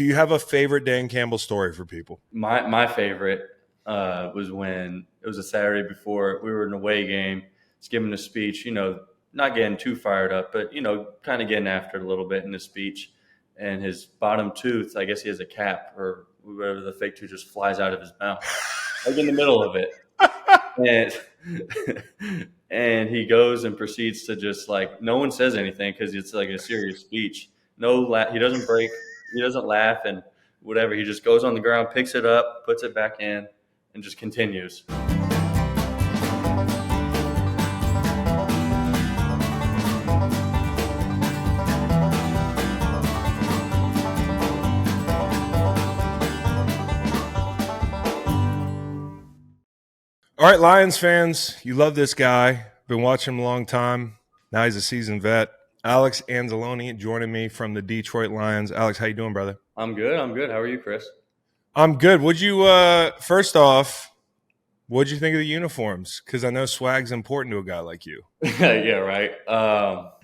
do you have a favorite Dan Campbell story for people? My favorite was when it was a Saturday before we were in an away game. He's giving a speech, not getting too fired up, but, kind of getting after it a little bit in his speech. And his bottom tooth, I guess he has a cap or whatever, the fake tooth just flies out of his mouth, like in the middle of it. And he goes and proceeds to just no one says anything because it's like a serious speech. He doesn't break. He doesn't laugh and whatever. He just goes on the ground, picks it up, puts it back in, and just continues. All right, Lions fans, you love this guy. Been watching him a long time. Now he's a seasoned vet. Alex Anzalone joining me from the Detroit Lions. Alex, how you doing, brother? I'm good. How are you, Chris? I'm good. First off, what'd you think of the uniforms? Because I know swag's important to a guy like you. Yeah, right.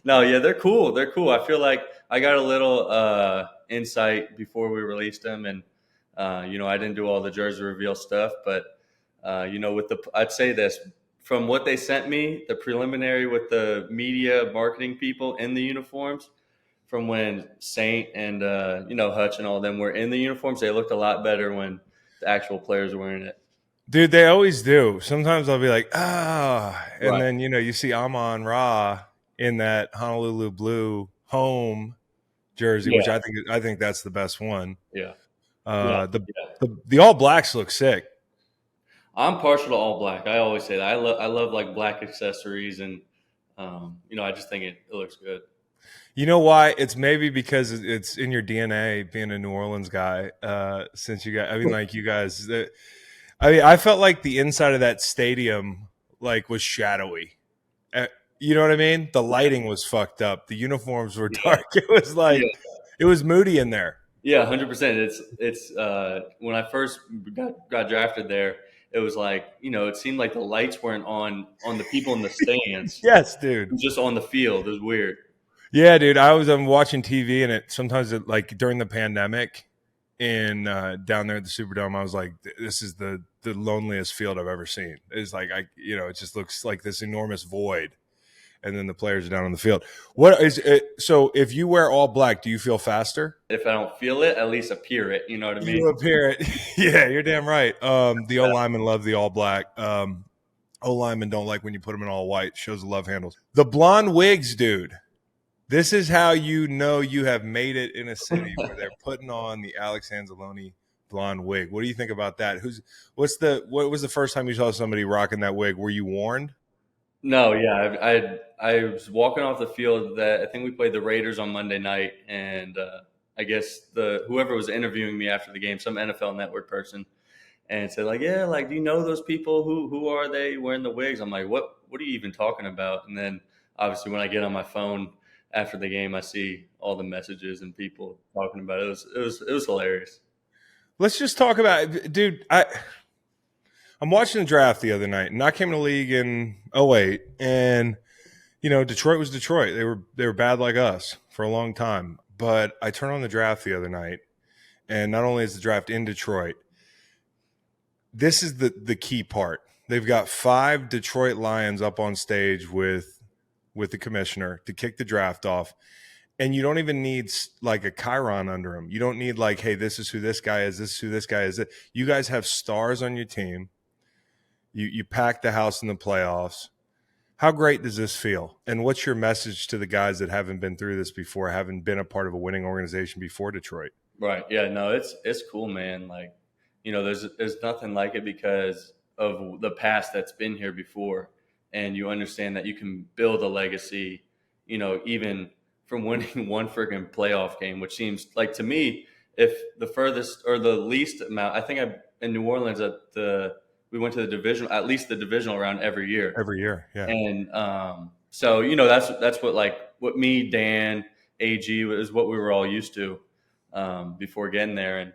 They're cool. They're cool. I feel like I got a little insight before we released them, and I didn't do all the jersey reveal stuff, but I'd say this, from what they sent me, the preliminary with the media marketing people in the uniforms, from when Saint and Hutch and all of them were in the uniforms, they looked a lot better when the actual players were wearing it. Dude, they always do. Sometimes I'll be like, and right. Then you see Amon Ra in that Honolulu blue home jersey, which I think that's the best one. Yeah. The all blacks look sick. I'm partial to all black. I always say that. I love like black accessories, and I just think it looks good. You know why? It's maybe because it's in your DNA being a New Orleans guy. Since you guys, I felt like the inside of that stadium was shadowy. You know what I mean? The lighting was fucked up. The uniforms were dark. It was it was moody in there. Yeah, 100%. It's when I first got drafted there, it was it seemed like the lights weren't on the people in the stands. Yes, dude. It was just on the field. It was weird. Yeah, dude. I'm watching TV, and sometimes during the pandemic in down there at the Superdome, I was like, this is the loneliest field I've ever seen. It's it just looks like this enormous void, and then the players are down on the field. What is it? So if you wear all black, do you feel faster? If I don't feel it, at least appear it. You know what I mean? You appear it. Yeah, you're damn right. The O-linemen love the all black. O-linemen don't like when you put them in all white. Shows the love handles. The blonde wigs, dude. This is how you know you have made it in a city where they're putting on the Alex Anzalone blonde wig. What do you think about that? What was the first time you saw somebody rocking that wig? Were you warned? No, yeah. I was walking off the field I think we played the Raiders on Monday night, and I guess whoever was interviewing me after the game, some NFL Network person, and said do you know those people? Who are they wearing the wigs? I'm like, what are you even talking about? And then obviously when I get on my phone after the game, I see all the messages and people talking about it. It was hilarious. Let's just talk about it. Dude, I'm watching the draft the other night, and I came in the league in 2008, and Detroit was Detroit. They were bad like us for a long time. But I turned on the draft the other night, and not only is the draft in Detroit, this is the key part. They've got 5 Detroit Lions up on stage with the commissioner to kick the draft off. And you don't even need a chyron under him. You don't need hey, this is who this guy is. This is who this guy is. You guys have stars on your team. You pack the house in the playoffs. How great does this feel? And what's your message to the guys that haven't been through this before, haven't been a part of a winning organization before Detroit? Right. Yeah, no, it's cool, man. There's nothing like it because of the past that's been here before. And you understand that you can build a legacy, even from winning one freaking playoff game, which seems like to me, if the furthest or the least amount, I think in New Orleans we went to the division, at least the divisional round every year. Every year, yeah. And so that's what me, Dan, AG is what we were all used to before getting there, and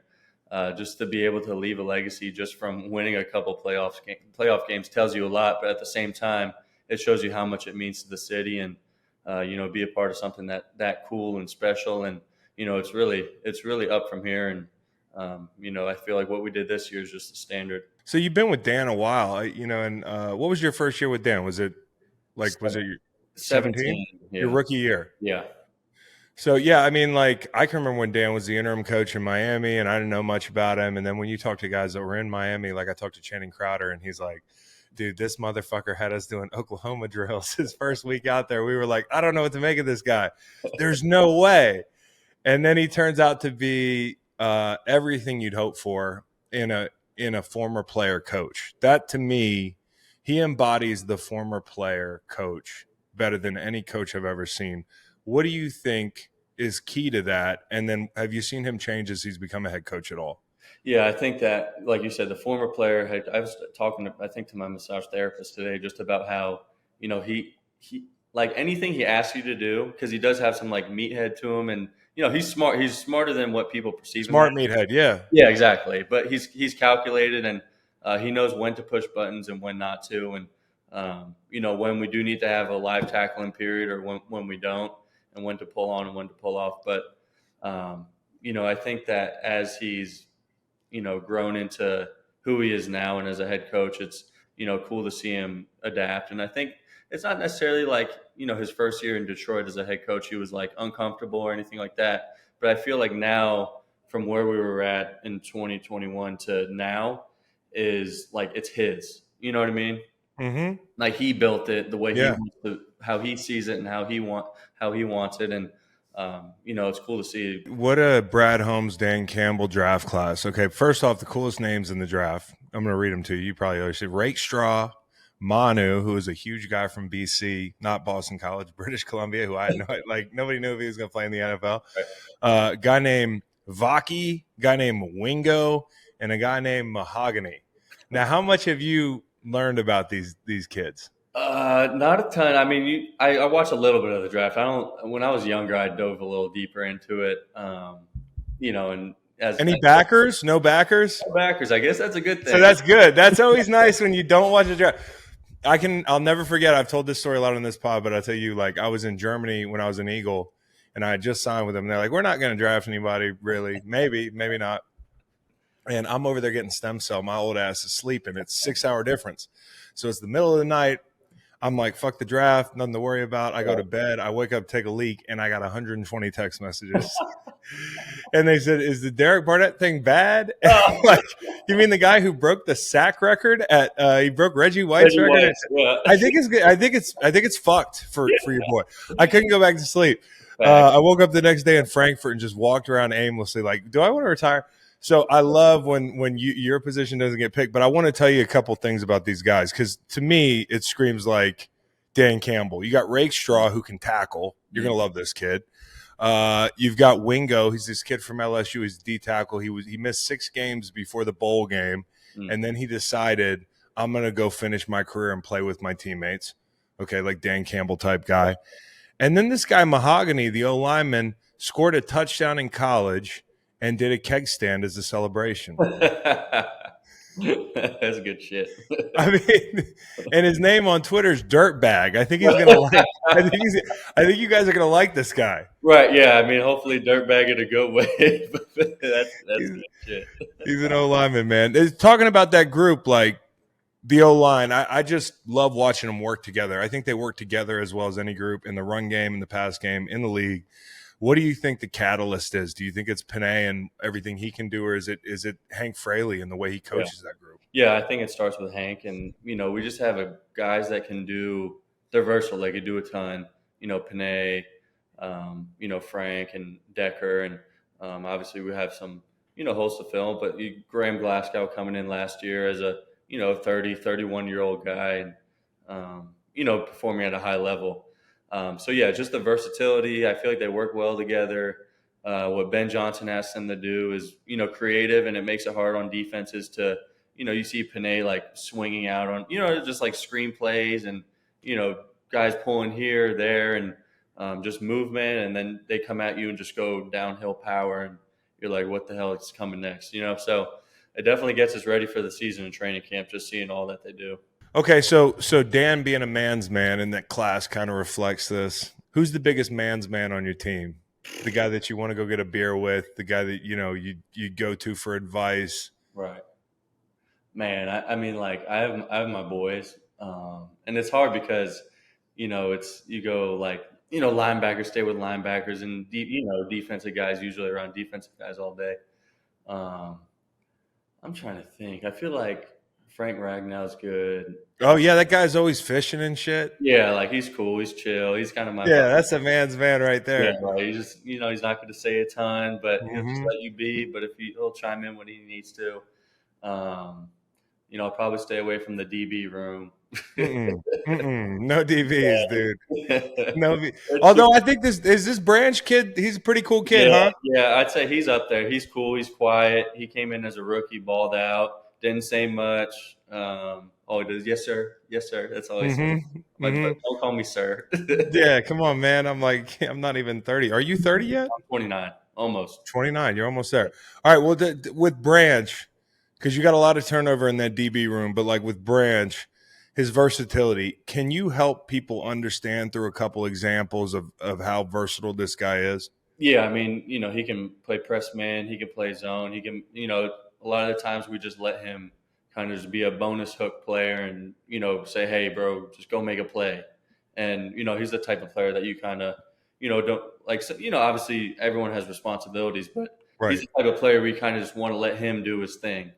just to be able to leave a legacy just from winning a couple playoff games tells you a lot. But at the same time, it shows you how much it means to the city, and be a part of something that cool and special. And it's really up from here. And, I feel like what we did this year is just the standard. So you've been with Dan a while, and what was your first year with Dan? Was it was it 17? Your Yeah. rookie year? Yeah. So, yeah, I mean, like, I can remember when Dan was the interim coach in Miami, and I didn't know much about him. And then when you talk to guys that were in Miami, like I talked to Channing Crowder, and he's like, dude, this motherfucker had us doing Oklahoma drills his first week out there. We were like, I don't know what to make of this guy. There's no way. And then he turns out to be everything you'd hope for in a former player coach. That, to me, he embodies the former player coach better than any coach I've ever seen. What do you think is key to that? And then have you seen him change as he's become a head coach at all? Yeah, I think that, like you said, the former player I was talking to my massage therapist today just about how, he like anything he asks you to do, because he does have some like meathead to him, and he's smart. He's smarter than what people perceive. Smart meathead, yeah. Yeah, exactly. But he's calculated, and he knows when to push buttons and when not to, and when we do need to have a live tackling period or when we don't, and when to pull on and when to pull off. But I think that as he's grown into who he is now and as a head coach, it's cool to see him adapt. And I think it's not necessarily like his first year in Detroit as a head coach, he was like uncomfortable or anything like that. But I feel like now, from where we were at in 2021 to now, is like it's his. You know what I mean? Mm-hmm. Like he built it the way he wants to, how he sees it, and how he wants it, and it's cool to see. What a Brad Holmes, Dan Campbell draft class. Okay, first off, the coolest names in the draft. I'm going to read them to you. You probably always said Rakestraw, Manu, who is a huge guy from BC, not Boston College, British Columbia, who I had nobody knew if he was going to play in the NFL. Right. Guy named Vaki, guy named Wingo, and a guy named Mahogany. Now, how much have you learned about these kids? Not a ton. I mean, I watched a little bit of the draft. When I was younger, I dove a little deeper into it. And any backers? No backers? No backers. I guess that's a good thing. So that's good. That's always nice when you don't watch the draft. I'll never forget. I've told this story a lot on this pod, but I'll tell you, like, I was in Germany when I was an Eagle, and I had just signed with them. They're like, we're not going to draft anybody, really. Maybe not. And I'm over there getting stem cell. My old ass is sleeping. It's 6-hour difference. So it's the middle of the night. I'm like, fuck the draft, nothing to worry about. I go to bed. I wake up, take a leak, and I got 120 text messages. And they said, is the Derek Barnett thing bad? Like, you mean the guy who broke the sack record he broke Reggie White's record? Yeah. I think it's good. I think it's fucked for your boy. I couldn't go back to sleep. I woke up the next day in Frankfurt and just walked around aimlessly like, do I want to retire? So I love when your position doesn't get picked, but I want to tell you a couple things about these guys, because to me it screams like Dan Campbell. You got Rakestraw, who can tackle. You're gonna love this kid. You've got Wingo. He's this kid from LSU. He's D tackle. He missed 6 games before the bowl game, and then he decided, I'm gonna go finish my career and play with my teammates. Okay, like Dan Campbell type guy. And then this guy Mahogany, the O lineman, scored a touchdown in college and did a keg stand as a celebration. That's good shit. I mean, and his name on Twitter is Dirtbag. I think he's gonna like. I think you guys are gonna like this guy. Right? Yeah. I mean, hopefully, Dirtbag in a good way. that's good shit. He's an O lineman, man. Talking about that group, like the O line, I just love watching them work together. I think they work together as well as any group in the run game, in the pass game, in the league. What do you think the catalyst is? Do you think it's Penei and everything he can do, or is it Hank Fraley and the way he coaches that group? Yeah, I think it starts with Hank, and we just have guys that can do. They're versatile. They can do a ton. Penei, Frank and Decker, and obviously we have some hosts to fill. But Graham Glasgow coming in last year as a 31-year-old guy, and performing at a high level. So yeah, just the versatility. I feel like they work well together. What Ben Johnson asks them to do is, creative, and it makes it hard on defenses to, you see Penei like swinging out on, just like screen plays and, guys pulling here, there, and just movement. And then they come at you and just go downhill power. And you're like, what the hell is coming next? So it definitely gets us ready for the season and training camp, just seeing all that they do. Okay, so Dan being a man's man in that class kind of reflects this. Who's the biggest man's man on your team? the guy that you want to go get a beer with, the guy that you go to for advice. Right. Man, I mean, like I have my boys, and it's hard because it's you go like linebackers stay with linebackers, and defensive guys usually around defensive guys all day. Um, I'm trying to think. I feel like Frank Ragnow's good. Oh yeah, that guy's always fishing and shit. Yeah, like he's cool. He's chill. He's kind of my Yeah, buddy. that's a man's man right Yeah, there. like he's just he's not going to say a ton, but he'll just Mm-hmm. let you be. But if he'll chime in when he needs to. Um, I'll probably stay away from the DB room. Mm-mm. Mm-mm. No DVs, dude. Yeah. No. Although I think this Branch kid, he's a pretty cool kid, Yeah, huh? yeah, I'd say he's up there. He's cool. He's quiet. He came in as a rookie, balled out, didn't say much. He does, yes, sir. Yes, sir. That's all he says. Mm-hmm. I'm like, Mm-hmm. but don't call me sir. Yeah, come on, man. I'm like, I'm not even 30. Are you 30 yet? I'm 29, almost. 29. You're almost there. All right. Well, with Branch, because you got a lot of turnover in that DB room, but like with Branch, his versatility, can you help people understand through a couple examples of how versatile this guy is? Yeah, I mean, he can play press man. He can play zone. He can, a lot of the times we just let him kind of just be a bonus hook player and, say, hey, bro, just go make a play. And, he's the type of player that you kind of, don't like, so, obviously everyone has responsibilities, but he's Right. the type of player we kind of just want to let him do his thing.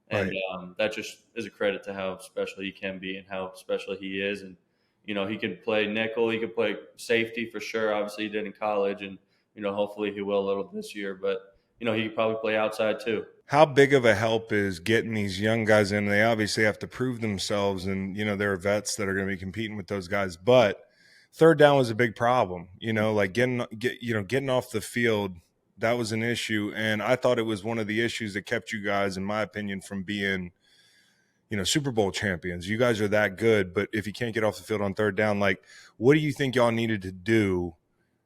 And Right. that just is a credit to how special he can be and how special he is. And, he can play nickel. He can play safety for sure. Obviously he did in college and, hopefully he will a little this year, but he could probably play outside too. How big of a help is getting these young guys in? They obviously have to prove themselves, and there are vets that are going to be competing with those guys. But third down was a big problem. Like getting off the field, that was an issue, and I thought it was one of the issues that kept you guys, in my opinion, from being Super Bowl champions. You guys are that good, but if you can't get off the field on third down, like what do you think y'all needed to do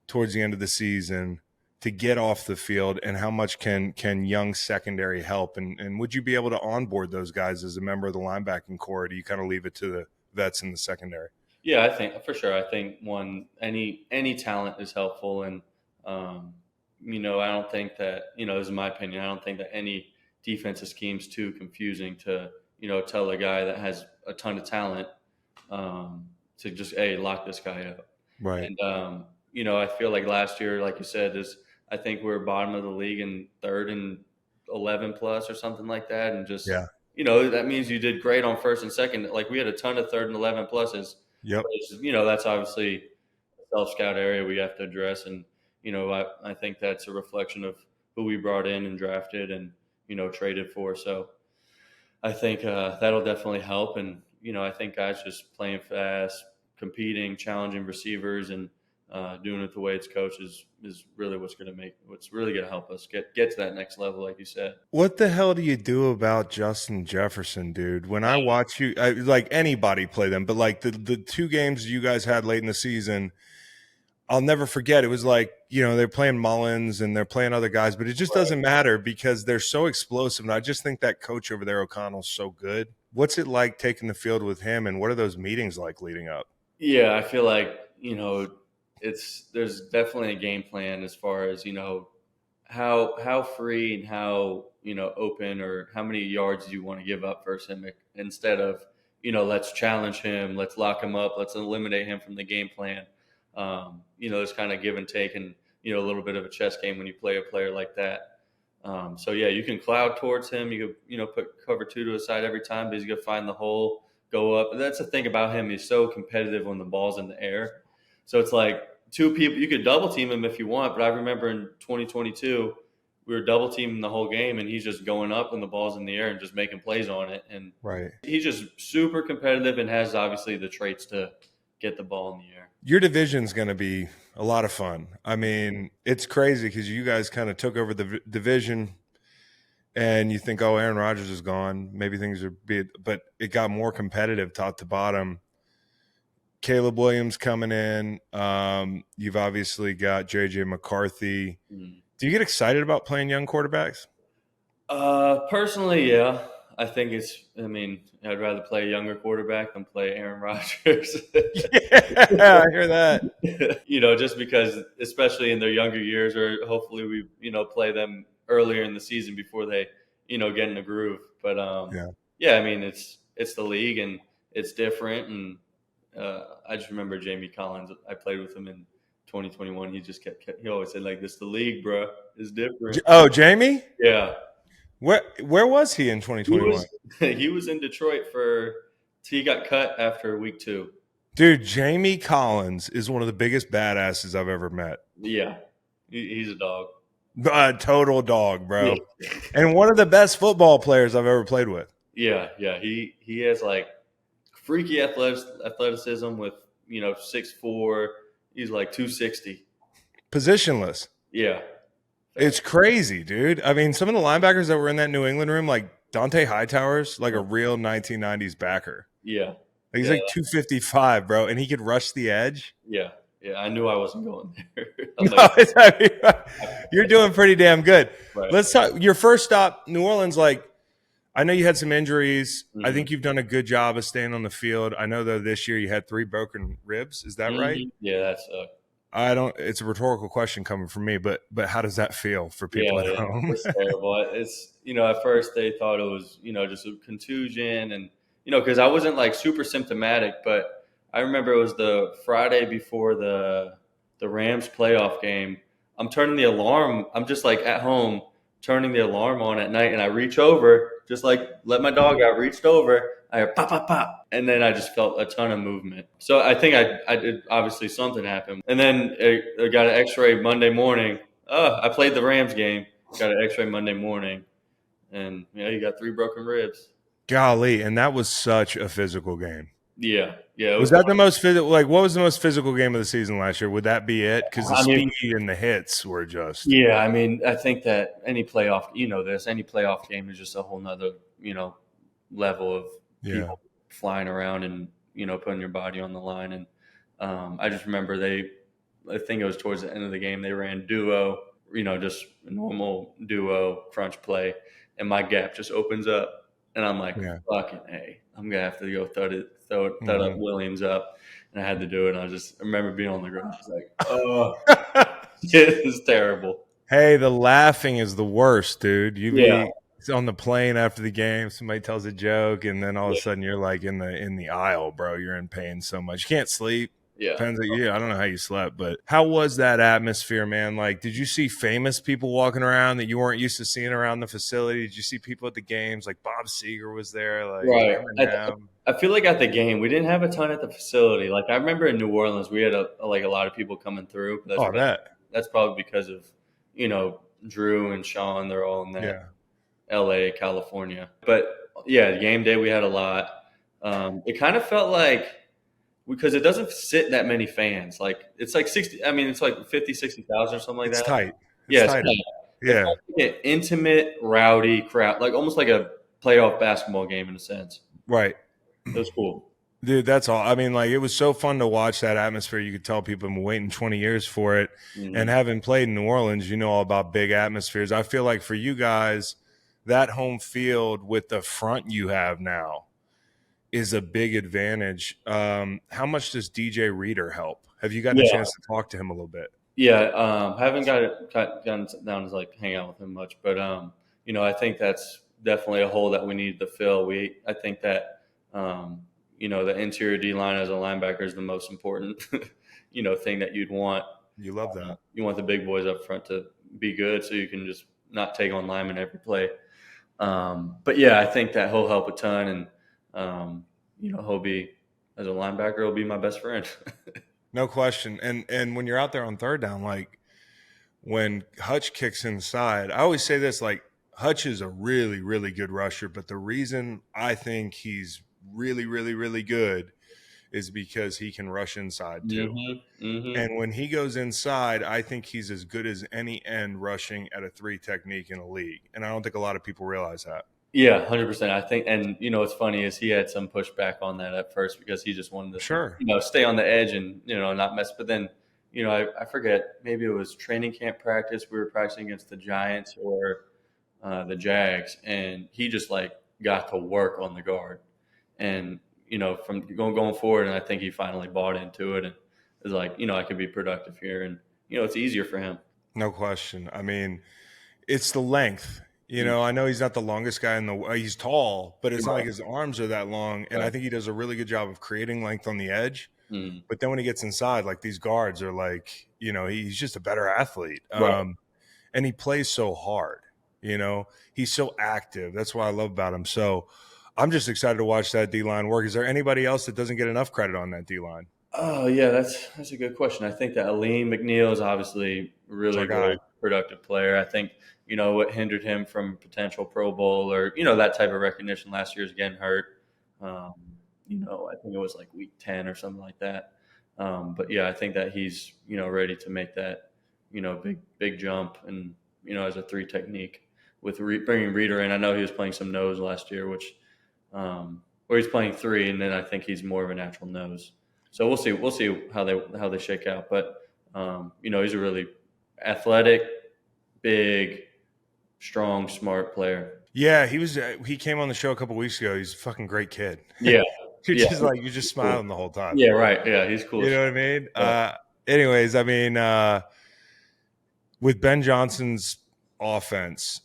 towards the end of the season to get off the field, and how much can young secondary help? And would you be able to onboard those guys as a member of the linebacking core? Or do you kind of leave it to the vets in the secondary? Yeah, I think for sure. I think any talent is helpful, and I don't think that this is my opinion. I don't think that any defensive scheme's too confusing to tell a guy that has a ton of talent to just lock this guy up. Right. And I feel like last year, like you said, I think we're bottom of the league and third and 11 plus or something like that, and just Yeah. that means you did great on first and second. Like we had a ton of third and 11 pluses. Yep. That's obviously a self-scout area we have to address. And, I think that's a reflection of who we brought in and drafted and, traded for. So I think that'll definitely help. And, I think guys just playing fast, competing, challenging receivers, and doing it the way it's coached is really what's really going to help us get to that next level, like you said. What the hell do you do about Justin Jefferson, dude? When I watch you, like anybody play them, but like the two games you guys had late in the season, I'll never forget. It was like, they're playing Mullins and they're playing other guys, but it just doesn't matter because they're so explosive. And I just think that coach over there, O'Connell's so good. What's it like taking the field with him, and what are those meetings like leading up? Yeah, I feel like, there's definitely a game plan as far as, how free and how, open or how many yards do you want to give up versus him instead of, let's challenge him, let's lock him up, let's eliminate him from the game plan. There's kind of give and take and, a little bit of a chess game when you play a player like that. So yeah, you can cloud towards him. You could, put cover two to his side every time, but he's going to find the hole, go up. And that's the thing about him. He's so competitive when the ball's in the air. So it's like two people, you could double team him if you want. But I remember in 2022, we were double teaming the whole game and he's just going up when the ball's in the air and just making plays on it. And Right. he's just super competitive and has obviously the traits to get the ball in the air. Your division's going to be a lot of fun. I mean, it's crazy because you guys kind of took over the division and you think, oh, Aaron Rodgers is gone. Maybe things are big, but it got more competitive top to bottom. Caleb Williams coming in. You've obviously got J.J. McCarthy. Do you get excited about playing young quarterbacks? Personally, yeah. I think I'd rather play a younger quarterback than play Aaron Rodgers. Yeah, I hear that. Just because, especially in their younger years, or hopefully we, play them earlier in the season before they, get in a groove. But yeah, I mean, it's the league and it's different. And I just remember Jamie Collins. I played with him in 2021. He just he always said, like, this the league, bro. It's different. Oh, Jamie? Yeah. Where was he in 2021? He was in Detroit he got cut after week 2. Dude, Jamie Collins is one of the biggest badasses I've ever met. Yeah. He's a dog. A total dog, bro. And one of the best football players I've ever played with. Yeah. He has like freaky athleticism with, 6'4". He's like 260. Positionless. Yeah. It's crazy, dude. I mean, some of the linebackers that were in that New England room, like Dante Hightower's like a real 1990s backer. Yeah. He's like 255, bro, and he could rush the edge. Yeah. I knew I wasn't going there. You're doing pretty damn good. Right. Let's talk. Your first stop, New Orleans. Like, I know you had some injuries. Mm-hmm. I think you've done a good job of staying on the field. I know, though, this year you had 3 broken ribs. Is that right? Yeah, that sucked. It's a rhetorical question coming from me, but how does that feel for people at home? It's terrible. It's, at first they thought it was, just a contusion and, because I wasn't like super symptomatic, but I remember it was the Friday before the Rams playoff game. I'm turning the alarm. I'm just like at home turning the alarm on at night, and I reach over, just like let my dog out, reached over. I heard pop, pop, pop. And then I just felt a ton of movement. So I think I did, obviously something happened. And then I got an x-ray Monday morning. I played the Rams game, got an x-ray Monday morning. And, you got 3 broken ribs. Golly, and that was such a physical game. Yeah. Was that the most physical? Like, what was the most physical game of the season last year? Would that be it? Because the speed and the hits were just. Yeah, I mean, I think that any playoff, any playoff game is just a whole nother, level of people flying around and, putting your body on the line. And I just remember I think it was towards the end of the game, they ran duo, just a normal duo crunch play, and my gap just opens up. And I'm like, fucking A, I'm going to have to go throw up Williams up. And I had to do it. And I just remember being on the ground. I was like, oh, it is terrible. Hey, the laughing is the worst, dude. You be on the plane after the game, somebody tells a joke, and then all of a sudden you're like in the aisle, bro. You're in pain so much. You can't sleep. Yeah. Depends on you. I don't know how you slept, but how was that atmosphere, man? Like, did you see famous people walking around that you weren't used to seeing around the facility? Did you see people at the games? Like Bob Seger was there. Like, right. I feel like at the game, we didn't have a ton at the facility. Like, I remember in New Orleans, we had a lot of people coming through. That's probably because of, Drew and Sean. They're all in that LA, California. But yeah, game day, we had a lot. It kind of felt like, because it doesn't sit that many fans. Like, it's like 60, I mean, it's like 50, 60,000 or something like that. It's tight. It's tight. Yeah. It's like an intimate, rowdy crowd, like almost like a playoff basketball game in a sense. Right. It was cool. Dude, that's all. I mean, like, it was so fun to watch that atmosphere. You could tell people have been waiting 20 years for it. Mm-hmm. And having played in New Orleans, you know all about big atmospheres. I feel like for you guys, that home field with the front you have now is a big advantage. How much does DJ Reader help? Have you gotten a chance to talk to him a little bit? Yeah, haven't gotten down to like hang out with him much, but I think that's definitely a hole that we need to fill. I think that the interior D-line as a linebacker is the most important thing that you'd want. You love that. You want the big boys up front to be good, so you can just not take on linemen every play. But yeah, I think that he'll help a ton, and he'll be, as a linebacker, he'll be my best friend. No question. And when you're out there on third down, like when Hutch kicks inside, I always say this, like, Hutch is a really, really good rusher, but the reason I think he's really, really, really good is because he can rush inside too. Mm-hmm, mm-hmm. And when he goes inside, I think he's as good as any end rushing at a 3 technique in the league. And I don't think a lot of people realize that. Yeah, 100%. I think, and what's funny is he had some pushback on that at first because he just wanted to, stay on the edge and not mess. But then, I forget, maybe it was training camp practice. We were practicing against the Giants or the Jags, and he just like got to work on the guard. And, from going forward, and I think he finally bought into it and is like, I can be productive here. And, it's easier for him. No question. I mean, it's the length. I know he's not the longest guy he's tall, but it's not like his arms are that long. And I think he does a really good job of creating length on the edge. Mm. But then when he gets inside, like these guards are like, he's just a better athlete. Right. And he plays so hard, he's so active. That's what I love about him. So I'm just excited to watch that D-line work. Is there anybody else that doesn't get enough credit on that D-line? Oh, yeah, that's a good question. I think that Aidan McNeil is obviously a really productive player. I think, what hindered him from potential Pro Bowl or, that type of recognition last year is getting hurt. I think it was like week 10 or something like that. But, yeah, I think that he's, ready to make that, big jump and, as a 3 technique with bringing Reader in. I know he was playing some nose last year, which or he's playing 3, and then I think he's more of a natural nose. So we'll see how they shake out. But, he's a really athletic, big, strong, smart player. Yeah, he came on the show a couple weeks ago. He's a fucking great kid. Yeah. You're just smiling the whole time. Yeah, right. Yeah, he's cool. You know what I mean? Yeah. Anyways, I mean, with Ben Johnson's offense,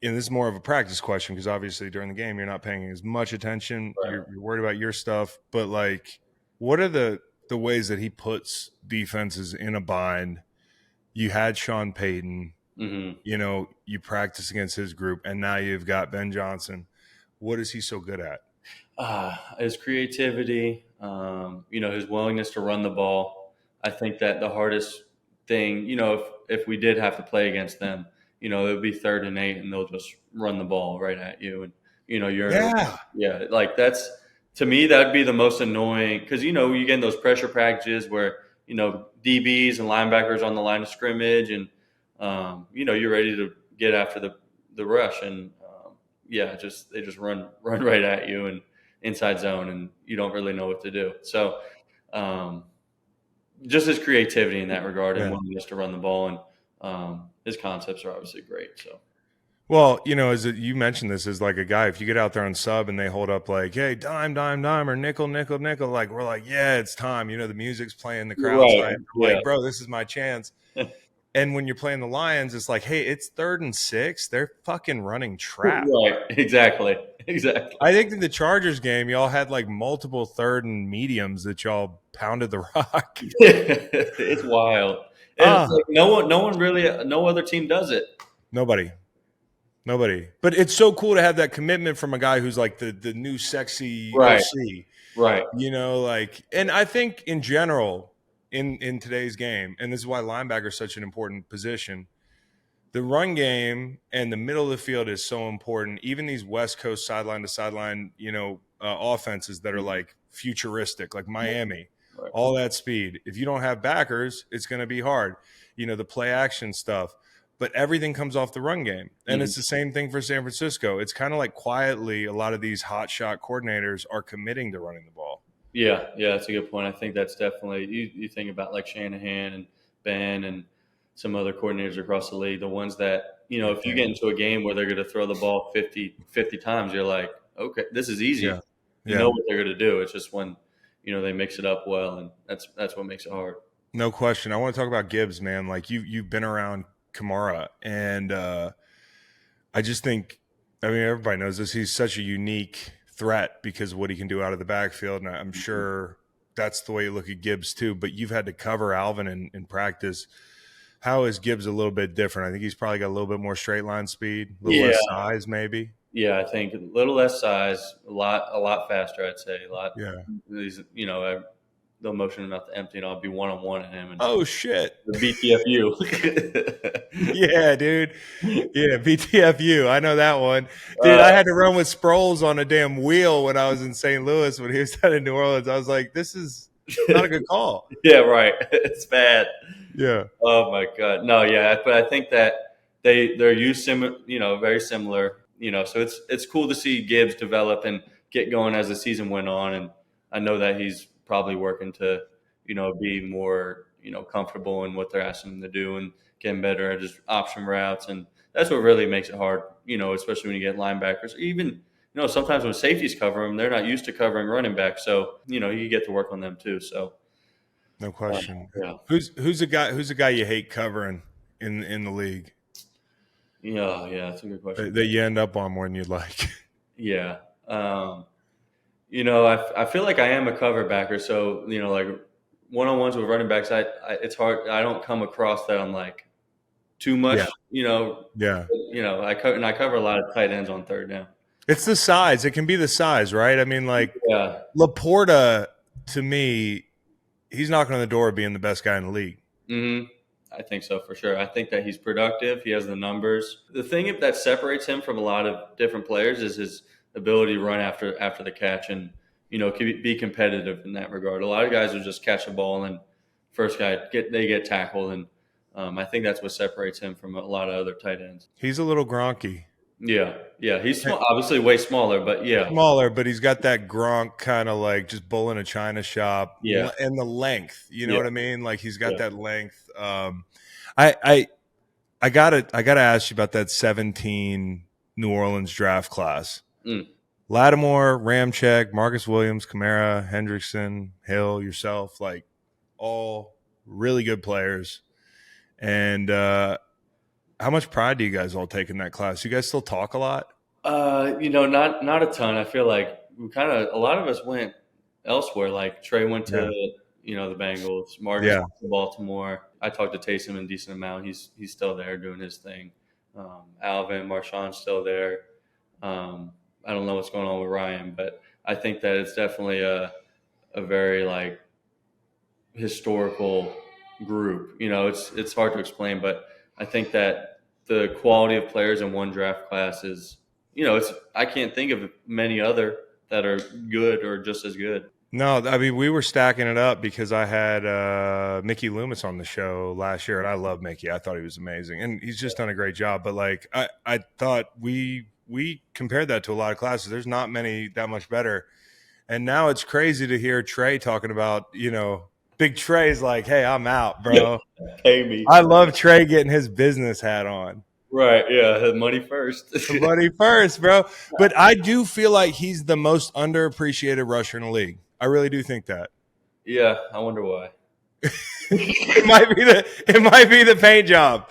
and this is more of a practice question because obviously during the game you're not paying as much attention. Right. You're worried about your stuff. But, like, what are the ways that he puts defenses in a bind? You had Sean Payton. Mm-hmm. You practice against his group, and now you've got Ben Johnson. What is he so good at? His creativity, his willingness to run the ball. I think that the hardest thing, if we did have to play against them, it would be 3rd and 8, and they'll just run the ball right at you. And, like that's, to me, that would be the most annoying because, you get in those pressure packages where, DBs and linebackers on the line of scrimmage and, you're ready to get after the rush. And, they just run right at you and inside zone, and you don't really know what to do. So just his creativity in that regard and willingness to run the ball, and his concepts are obviously great. So. Well, you mentioned this as like a guy, if you get out there on sub and they hold up like, hey, dime, or nickel, like we're like, yeah, it's time. The music's playing, the crowd's right. Like, bro, this is my chance. And when you're playing the Lions, it's like, hey, it's 3rd and 6. They're fucking running trap. Right, exactly. I think in the Chargers game, y'all had like multiple 3rd and mediums that y'all pounded the rock. It's wild. And it's like no other team does it. Nobody. But it's so cool to have that commitment from a guy who's like the new sexy OC. Right. And I think in general, in today's game, and this is why linebacker is such an important position, the run game and the middle of the field is so important. Even these West Coast sideline to sideline, offenses that are like futuristic, like Miami, all that speed. If you don't have backers, it's going to be hard. The play action stuff. But everything comes off the run game. And it's the same thing for San Francisco. It's kind of like quietly a lot of these hot shot coordinators are committing to running the ball. Yeah, that's a good point. I think that's definitely – you think about like Shanahan and Ben and some other coordinators across the league, the ones that, if you get into a game where they're going to throw the ball 50 times, you're like, okay, this is easy. Yeah. You know what they're going to do. It's just when, they mix it up well, and that's what makes it hard. No question. I want to talk about Gibbs, man. Like you've been around Kamara, and I just think, everybody knows this. He's such a unique threat because of what he can do out of the backfield, and I'm sure that's the way you look at Gibbs too. But you've had to cover Alvin in practice. How is Gibbs a little bit different? I think he's probably got a little bit more straight line speed, a little less size, maybe. Yeah, I think a little less size, a lot faster. I'd say a lot. Yeah, he's they'll motion him out to empty, and I'll be one-on-one at him. And oh, shit. The BTFU. Yeah, dude. Yeah, BTFU. I know that one. Dude, I had to run with Sproles on a damn wheel when I was in St. Louis when he was down in New Orleans. I was like, this is not a good call. Yeah, right. It's bad. Yeah. Oh, my God. No, yeah. But I think that they're used very similar. So it's cool to see Gibbs develop and get going as the season went on. And I know that he's probably working to, be more, comfortable in what they're asking him to do and getting better at just option routes. And that's what really makes it hard, especially when you get linebackers, even sometimes when safeties cover them, they're not used to covering running back. So, you get to work on them too. So, No question. yeah. Who's a guy you hate covering in the league Yeah, that's a good question. that you end up on more than you'd like? Yeah. I feel like I am a cover backer. So, like one-on-ones with running backs, it's hard. I don't come across that I'm like too much, Yeah. I cover a lot of tight ends on third down. It's the size. It can be the size, right? I mean, like Yeah. Laporta, to me, he's knocking on the door of being the best guy in the league. Mm-hmm. I think so for sure. I think that he's productive. He has the numbers. The thing that separates him from a lot of different players is his ability to run after the catch and, be competitive in that regard. A lot of guys will just catch a ball and first guy they get tackled. And I think that's what separates him from a lot of other tight ends. He's a little Gronky. Yeah. He's obviously way smaller, but yeah. Smaller, but he's got that Gronk kind of like just bull in a china shop. Yeah. And the length, you know what I mean? Like he's got that length. I gotta ask you about that 17 New Orleans draft class. Lattimore, Ramczyk, Marcus Williams, Kamara, Hendrickson, Hill, yourself, like all really good players. And how much pride do you guys all take in that class? You guys still talk a lot? Not a ton. I feel like a lot of us went elsewhere. Like Trey went to the Bengals. Marcus went to Baltimore. I talked to Taysom a decent amount. He's still there doing his thing. Alvin, Marshawn's still there. I don't know what's going on with Ryan, but I think that it's definitely a very like historical group. It's hard to explain, but I think that the quality of players in one draft class is, I can't think of many other that are good or just as good. No, I mean, we were stacking it up because I had Mickey Loomis on the show last year, and I love Mickey. I thought he was amazing, and he's just done a great job. But, like, I thought we compared that to a lot of classes. There's not many that much better. And now it's crazy to hear Trey talking about, Big Trey's like, hey, I'm out, bro. Pay me. I love Trey getting his business hat on. Right, yeah, money first. Money first, bro. But I do feel like he's the most underappreciated rusher in the league. I really do think that. Yeah, I wonder why. It might be the paint job.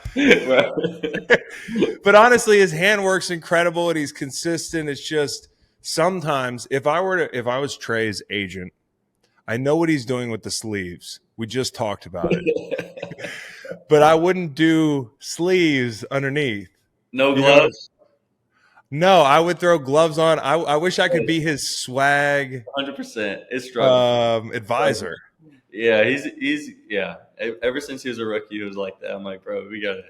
But honestly, his handwork's incredible and he's consistent. It's just sometimes if I was Trey's agent, I know what he's doing with the sleeves. We just talked about it. But I wouldn't do sleeves underneath. No gloves? No, I would throw gloves on. I wish I could be his swag 100%. It's struggle. Advisor. Yeah, he's ever since he was a rookie, he was like that. I'm like, bro, we got to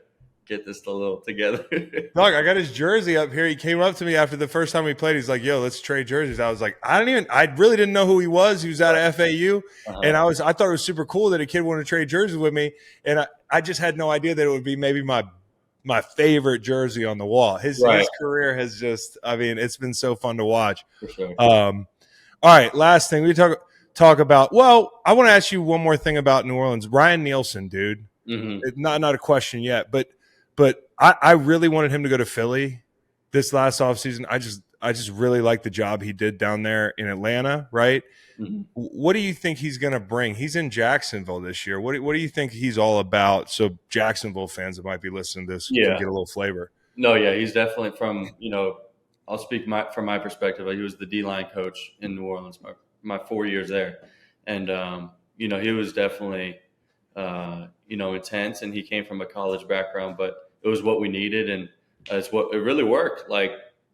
get this a little together. Dog, I got his jersey up here. He came up to me after the first time we played. He's like, yo, let's trade jerseys. I was like, I really didn't know who he was. He was out of FAU. And I thought it was super cool that a kid wanted to trade jerseys with me. And I just had no idea that it would be maybe my favorite jersey on the wall. His career has just, it's been so fun to watch. For sure. All right, last thing we talk about. Well, I want to ask you one more thing about New Orleans. Ryan Nielsen, dude. Mm-hmm. Not a question yet, but I really wanted him to go to Philly this last offseason. I just really like the job he did down there in Atlanta, right? Mm-hmm. What do you think he's going to bring? He's in Jacksonville this year. What do you think he's all about? So Jacksonville fans that might be listening to this can get a little flavor. No, yeah, he's definitely from, I'll speak from my perspective. He was the D-line coach in New Orleans my 4 years there. And, he was definitely, intense, and he came from a college background, but it was what we needed, and it really worked. Like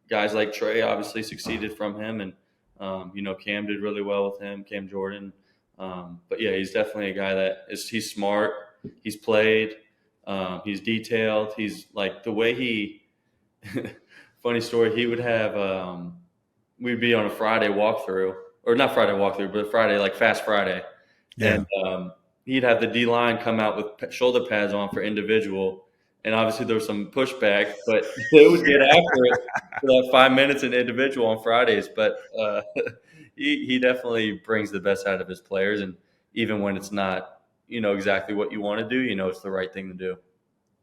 guys like Trey obviously succeeded from him, and Cam did really well with him, Cam Jordan. But yeah, he's definitely a guy he's smart, he's played, he's detailed, he's like the way he. Funny story, he would have we'd be on a Friday walkthrough, or not Friday walkthrough, but Friday like Fast Friday, and he'd have the D-line come out with shoulder pads on for individual. And obviously there was some pushback, but they would get after it for that 5 minutes in individual on Fridays. But he definitely brings the best out of his players. And even when it's not, exactly what you want to do, it's the right thing to do.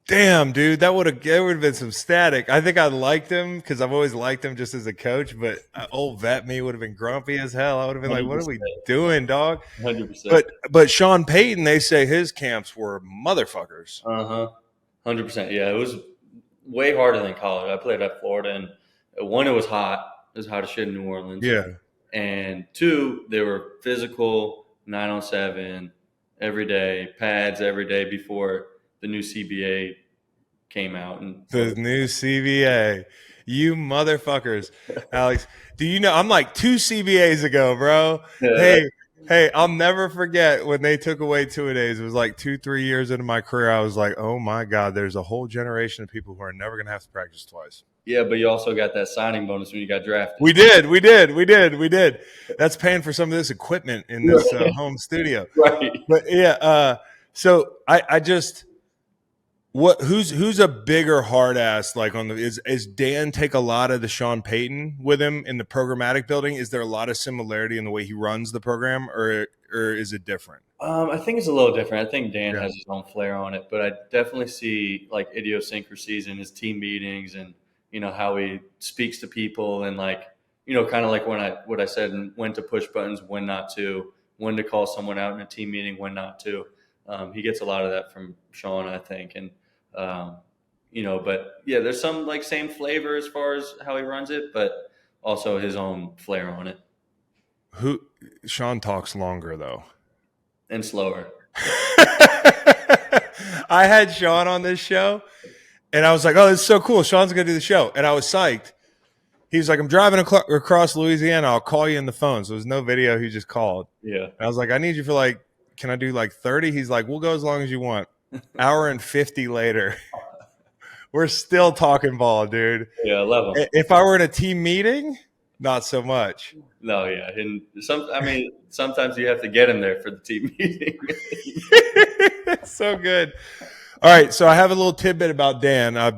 Damn, dude, that would have been some static. I think I liked him because I've always liked him just as a coach. But old vet me would have been grumpy as hell. I would have been like, "What are we 100%. doing, dog?" 100%. But Sean Payton, they say his camps were motherfuckers. 100%. Yeah, it was way harder than college. I played at Florida, and one, it was hot. It was hot as shit in New Orleans. Yeah. And two, they were physical, 9-on-7, every day, pads every day before the new CBA came out. And The new CBA. You motherfuckers. Alex, do you know I'm like 2 CBAs ago, bro? Hey, I'll never forget when they took away 2-a-days. It was like 2-3 years into my career. I was like, oh my God, there's a whole generation of people who are never going to have to practice twice. yeah, but you also got that signing bonus when you got drafted. We did. That's paying for some of this equipment in this home studio. Right. But yeah, so I just who's a bigger hard ass like on the is Dan take a lot of the Sean Payton with him in the programmatic building? Is there a lot of similarity in the way he runs the program, or is it different? I think it's a little different. I think Dan has his own flair on it, but I definitely see like idiosyncrasies in his team meetings and how he speaks to people and kind of like what I said and when to push buttons, when not to, when to call someone out in a team meeting, when not to. He gets a lot of that from Sean, I think, and but yeah, there's some like same flavor as far as how he runs it, but also his own flair on it. Sean talks longer though. And slower. I had Sean on this show, and I was like, "Oh, this is so cool! Sean's going to do the show," and I was psyched. He was like, "I'm driving across Louisiana. I'll call you in the phone." So there's no video. He just called. Yeah. And I was like, "I need you for can I do 30?" He's like, "We'll go as long as you want." Hour and 50 later, we're still talking ball, dude. Yeah, I love him. If I were in a team meeting, not so much. No, yeah, and sometimes you have to get him there for the team meeting. So good. All right, so I have a little tidbit about Dan. I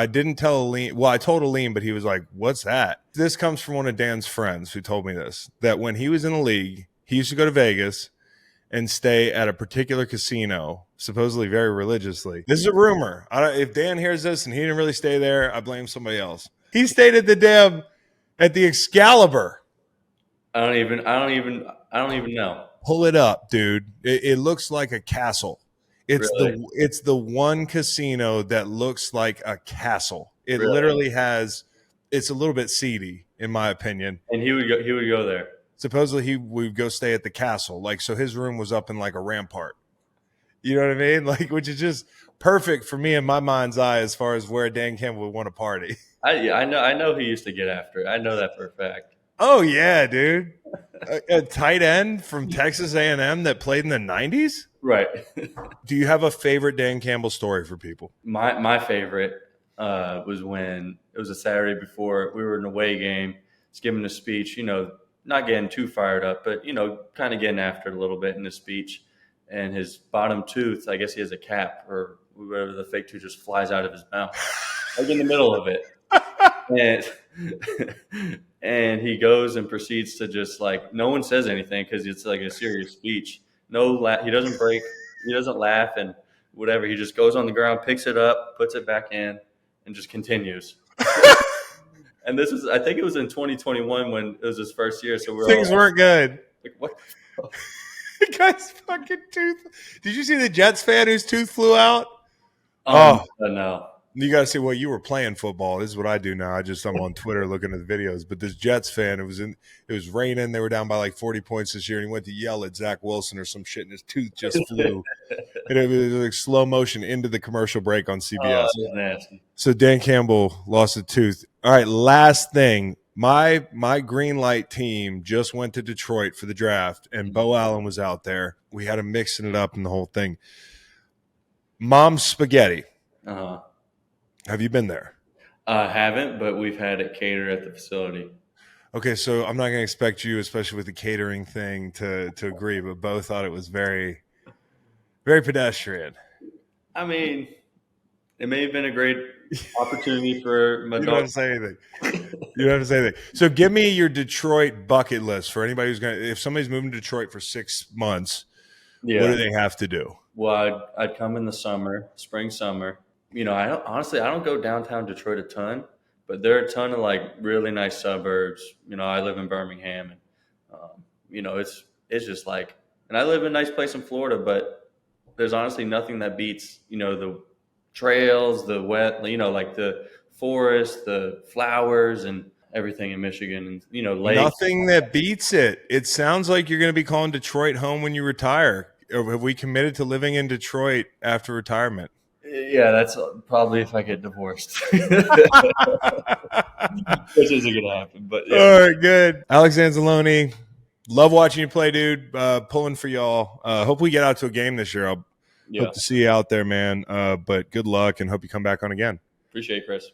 didn't tell OLine. Well, I told OLine, but he was like, "What's that?" This comes from one of Dan's friends who told me this. That when he was in the league, he used to go to Vegas and stay at a particular casino, supposedly very religiously. This is a rumor. If Dan hears this and he didn't really stay there, I blame somebody else. He stayed at the Excalibur. I don't even know. Pull it up, dude. It looks like a castle. It's the one casino that looks like a castle. It literally has. It's a little bit seedy, in my opinion. And he would go there. Supposedly he would go stay at the castle. So his room was up in a rampart. You know what I mean? Which is just perfect for me in my mind's eye as far as where Dan Campbell would want to party. I know he used to get after it. I know that for a fact. Oh yeah, dude. A tight end from Texas A&M that played in the 90s? Right. Do you have a favorite Dan Campbell story for people? My favorite was when it was a Saturday before we were in an away game. He's giving a speech, not getting too fired up, but, kind of getting after it a little bit in his speech. And his bottom tooth, I guess he has a cap or whatever, the fake tooth just flies out of his mouth, in the middle of it. And he goes and proceeds to just no one says anything because it's a serious speech. He doesn't break, he doesn't laugh and whatever. He just goes on the ground, picks it up, puts it back in, and just continues. And I think it was in 2021 when it was his first year. So things weren't good. What the fuck? The guy's fucking tooth. Did you see the Jets fan whose tooth flew out? No. You got to see you were playing football. This is what I do now. I'm on Twitter looking at the videos. But this Jets fan, it was raining. They were down by 40 points this year, and he went to yell at Zach Wilson or some shit, and his tooth just flew. And it was slow motion into the commercial break on CBS. Oh, that was nasty. So Dan Campbell lost a tooth. All right, last thing. My green light team just went to Detroit for the draft, and Beau Allen was out there. We had him mixing it up and the whole thing. Mom's Spaghetti. Uh-huh. Have you been there? I haven't, but we've had it catered at the facility. Okay, so I'm not going to expect you, especially with the catering thing, to agree, but Beau thought it was very, very pedestrian. I mean, it may have been a great opportunity for my You don't have to say anything. So give me your Detroit bucket list for anybody if somebody's moving to Detroit for 6 months, what do they have to do? Well, I'd come in the spring, summer. I don't go downtown Detroit a ton, but there are a ton of like really nice suburbs. I live in Birmingham, and it's just like, and I live in a nice place in Florida, but there's honestly nothing that beats the trails, the wet, like the forest, the flowers, and everything in Michigan, and lakes. Nothing that beats it. It sounds like you're going to be calling Detroit home when you retire. Or have we committed to living in Detroit after retirement? Yeah, that's probably if I get divorced, which isn't gonna happen. But yeah. All right, good. Alex Anzalone, love watching you play, dude. Pulling for y'all. Hope we get out to a game this year. I'll hope to see you out there, man. But good luck and hope you come back on again. Appreciate it, Chris.